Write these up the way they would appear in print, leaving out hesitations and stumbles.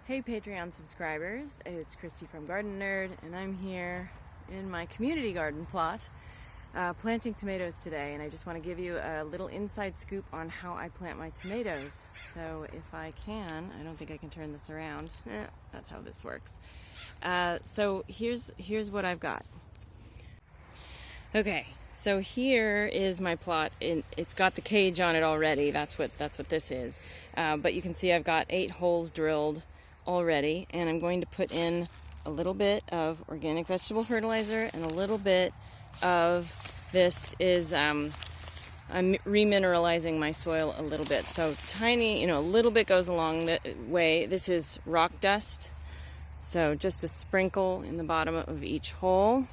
Hey Patreon subscribers, it's Christy from Garden Nerd, and I'm here in my community garden plot planting tomatoes today, and I just want to give you a little inside scoop on how I plant my tomatoes. So if I can, I don't think I can turn this around. That's how this works. So here's what I've got. Okay, so here is my plot. It's got the cage on it already. That's what this is. But you can see I've got 8 holes drilled already, and I'm going to put in a little bit of organic vegetable fertilizer and a little bit of this I'm remineralizing my soil a little bit. So tiny, a little bit goes a long way. This is rock dust. So just a sprinkle in the bottom of each hole,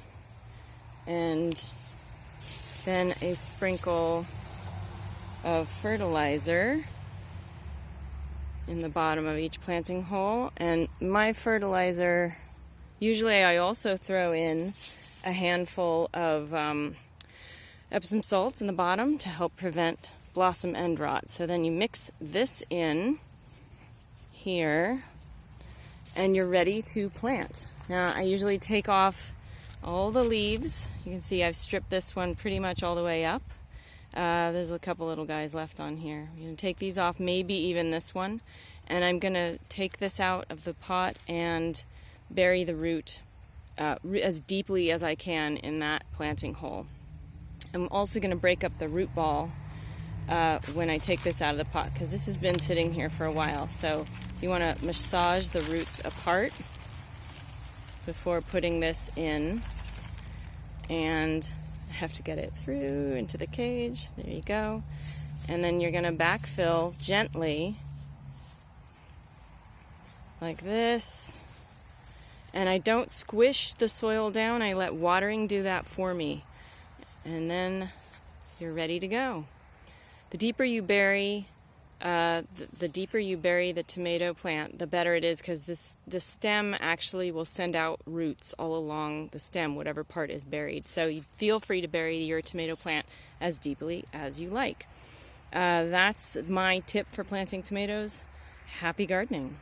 and then a sprinkle of fertilizer in the bottom of each planting hole. And my fertilizer, usually I also throw in a handful of Epsom salts in the bottom to help prevent blossom end rot. So then you mix this in here and you're ready to plant. Now I usually take off all the leaves. You can see I've stripped this one pretty much all the way up. There's a couple little guys left on here. I'm going to take these off, maybe even this one, and I'm going to take this out of the pot and bury the root as deeply as I can in that planting hole. I'm also going to break up the root ball when I take this out of the pot, because this has been sitting here for a while. So you want to massage the roots apart before putting this in, and I have to get it through into the cage. There you go. And then you're going to backfill gently like this. And I don't squish the soil down. I let watering do that for me. And then you're ready to go. The deeper you bury the tomato plant, the better it is, because the stem actually will send out roots all along the stem, whatever part is buried. So you feel free to bury your tomato plant as deeply as you like. That's my tip for planting tomatoes. Happy gardening.